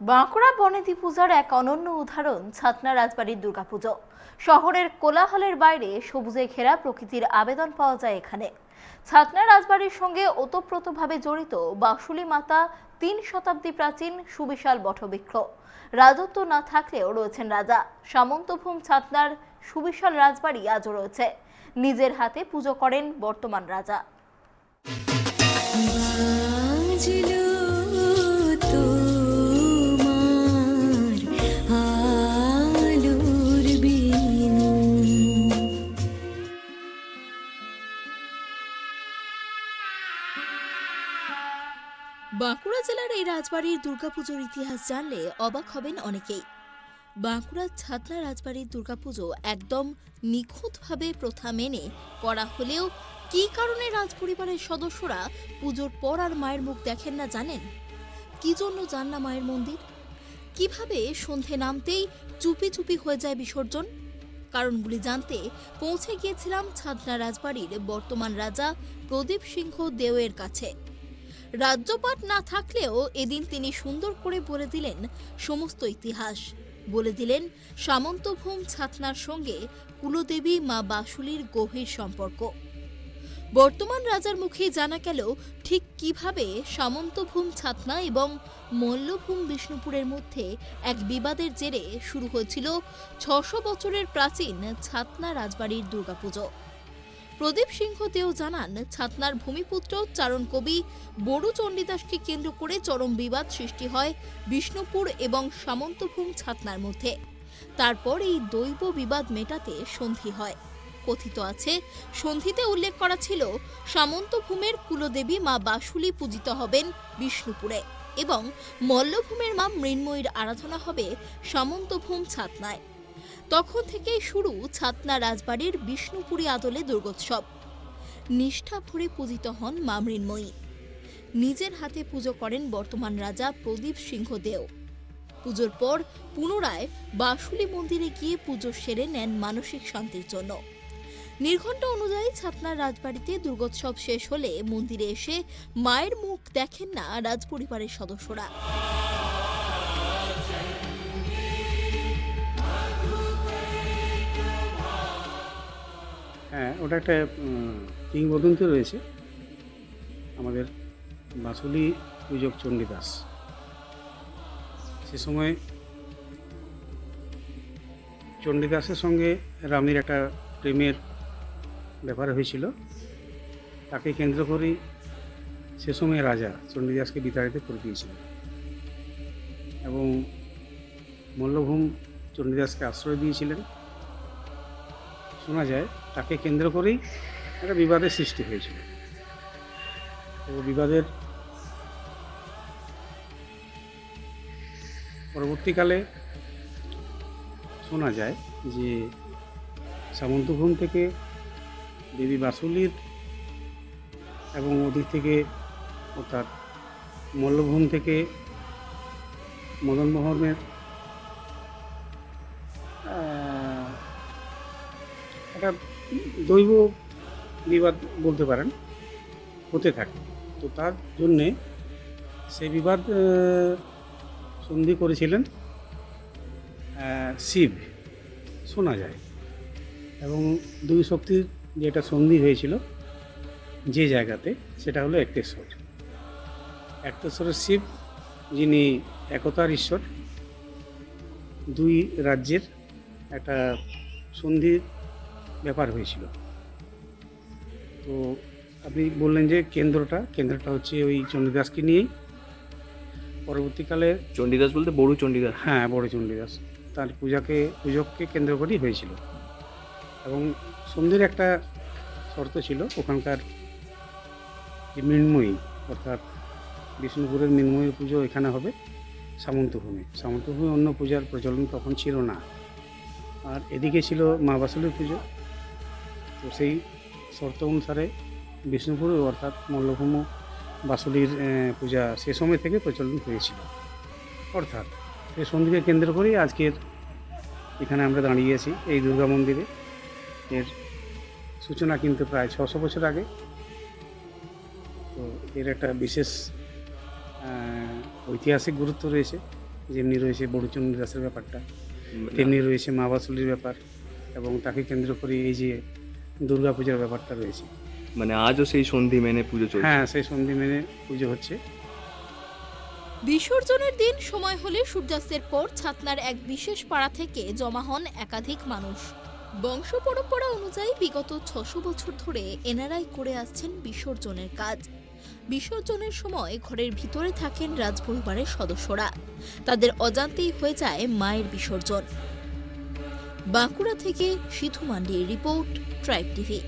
বাঁকুড়া বনেদি পূজার এক অনন্য উদাহরণ ছাতনা রাজবাড়ির দুর্গাপুজো। শহরের কোলাহলের বাইরে সবুজে ঘেরা প্রকৃতির আবেদন পাওয়া যায় এখানে। ছাতনা রাজবাড়ির সঙ্গে ওতপ্রোতভাবে জড়িত বাঁশুলি মাতা 3 শতাব্দী প্রাচীন সুবিশাল বটবৃক্ষ। রাজত্ব না থাকলেও রয়েছেন রাজা। সামন্তভূম ছাতনার সুবিশাল রাজবাড়ি আজও রয়েছে। নিজের হাতে পুজো করেন বর্তমান রাজা। বাঁকুড়া জেলার এই রাজবাড়ির দুর্গাপুজোর ইতিহাস জানলে অবাক হবেন অনেকেই। বাঁকুড়ার ছাতনা রাজবাড়ির দুর্গাপুজো একদম নিখুঁতভাবে প্রথা মেনে করা হলেও কী কারণে রাজপরিবারের সদস্যরা পুজোর পর আর মায়ের মুখ দেখেন না জানেন? কি জন্য যান না মায়ের মন্দির? কিভাবে সন্ধে নামতেই চুপি চুপি হয়ে যায় বিসর্জন? কারণগুলি জানতে পৌঁছে গিয়েছিলাম ছাতনা রাজবাড়ির বর্তমান রাজা প্রদীপ সিংহ দেওয়ের কাছে। রাজ্যপাট না থাকলেও এদিন তিনি সুন্দর করে বলে দিলেন সমস্ত ইতিহাস। বলে দিলেন সামন্তভূম ছাতনার সঙ্গে কুলদেবী মা বাঁশুলির গভীর সম্পর্ক। বর্তমান রাজার মুখে জানা গেল ঠিক কিভাবে সামন্তভূম ছাতনা এবং মল্লভূম বিষ্ণুপুরের মধ্যে এক বিবাদের জেরে শুরু হয়েছিল 600 বছরের প্রাচীন ছাতনা রাজবাড়ির দুর্গাপুজো। প্রদীপ সিংহ দেও জানান, ছাতনার ভূমিপুত্র চারণ কবি বড়ু চণ্ডীদাসকে কেন্দ্র করে চরম বিবাদ সৃষ্টি হয় বিষ্ণুপুর এবং সামন্তভূম ছাতনার মধ্যে। তারপর এই দৈব বিবাদ মেটাতে সন্ধি হয়। কথিত আছে, সন্ধিতে উল্লেখ করা ছিল সামন্তভূমের কুলদেবী মা বাঁশুলি পূজিত হবেন বিষ্ণুপুরে এবং মল্লভূমের মা মৃন্ময়ীর আরাধনা হবে সামন্তভূম ছাতনায়। তখন থেকেই শুরু ছাতনা রাজবাড়ির বিষ্ণুপুরী আদলে দুর্গোৎসব। নিষ্ঠা ভরে পূজিত হন মা মৃন্ময়ী। নিজের হাতে পুজো করেন বর্তমান রাজা প্রদীপ সিংহ দেও। পুজোর পর পুনরায় বাঁশুলি মন্দিরে গিয়ে পুজো সেরে নেন মানসিক শান্তির জন্য। নির্ঘণ্ট অনুযায়ী ছাতনার রাজবাড়িতে দুর্গোৎসব শেষ হলে মন্দিরে এসে মায়ের মুখ দেখেন না রাজপরিবারের সদস্যরা। হ্যাঁ, ওটা একটা কিংবদন্তি রয়েছে। আমাদের বাঁশুলি পূজক চণ্ডীদাস সে সময় চণ্ডীদাসের সঙ্গে রামীর একটা প্রেমের ব্যাপার হয়েছিল। তাকে কেন্দ্র করেই সে সময় রাজা চণ্ডীদাসকে বিতাড়িত করে দিয়েছিলেন এবং মল্লভূম চণ্ডীদাসকে আশ্রয় দিয়েছিলেন। শোনা যায় তাকে কেন্দ্র করেই একটা বিবাদের সৃষ্টি হয়েছিল। তো বিবাদের পরবর্তীকালে শোনা যায় যে সামন্তভূম থেকে দেবী বাঁশুলির এবং ওদিক থেকে অর্থাৎ মল্লভূম থেকে মদনমোহনের একটা দৈব বিবাদ বলতে পারেন হতে থাকে। তো তার জন্যে সেই বিবাদ সন্ধি করেছিলেন শিব শোনা যায়, এবং দুই শক্তির যেটা সন্ধি হয়েছিল যে জায়গাতে সেটা হলো একটেশ্বরের শিব, যিনি একতার ঈশ্বর। দুই রাজ্যের একটা সন্ধির ব্যাপার হয়েছিল। তো আপনি বললেন যে কেন্দ্রটা হচ্ছে ওই চণ্ডীদাসকে নিয়েই। পরবর্তীকালে চণ্ডীদাস বলতে বড়ু চণ্ডীদাস? হ্যাঁ, বড় চণ্ডীদাস। তার পূজককে কেন্দ্র করেই হয়েছিল এবং সন্ধির একটা শর্ত ছিল, ওখানকার যে মৃন্ময়ী অর্থাৎ বিষ্ণুপুরের মৃন্ময়ী পুজো এখানে হবে সামন্তভূমে অন্য পূজার প্রচলন তখন ছিল না। আর এদিকে ছিল মা বাঁশুলির পুজো। তো সেই শর্ত অনুসারে বিষ্ণুপুর অর্থাৎ মল্লভূম বাঁশুলির পূজা সে সময় থেকে প্রচলন হয়েছিল। অর্থাৎ সেই সন্ধিকে কেন্দ্র করেই আজকের এখানে আমরা দাঁড়িয়ে আছি এই দুর্গা মন্দিরে। এর সূচনা কিন্তু প্রায় 600 বছর আগে। তো এর একটা বিশেষ ঐতিহাসিক গুরুত্ব রয়েছে। যেমনি রয়েছে বড়ুচন্ডী দাসের ব্যাপারটা, তেমনি রয়েছে মা বাসুলির ব্যাপার, এবং তাকে কেন্দ্র করে এই যে দুর্গাপূজার ব্যাপারটা রয়েছে। মানে আজও সেই সন্ধি মেনে পুজো চলছে। হ্যাঁ, সেই সন্ধি মেনে পুজো হচ্ছে। বিসর্জনের দিন সময় হলে সূর্যাস্তের পর ছাতনার এক বিশেষ পাড়া থেকে জমা হন একাধিক মানুষ। বংশ পরম্পরা অনুযায়ী বিগত ৬০০ বছর ধরে এনারাই করে আসছেন বিসর্জনের কাজ। বিসর্জনের সময় ঘরের ভিতরে থাকেন রাজপরিবারের সদস্যরা, তাদের অজান্তেই হয়ে যায় মায়ের বিসর্জন। বাঁকুড়া থেকে সিধু মান্ডির রিপোর্ট, ট্রাইব টিভি।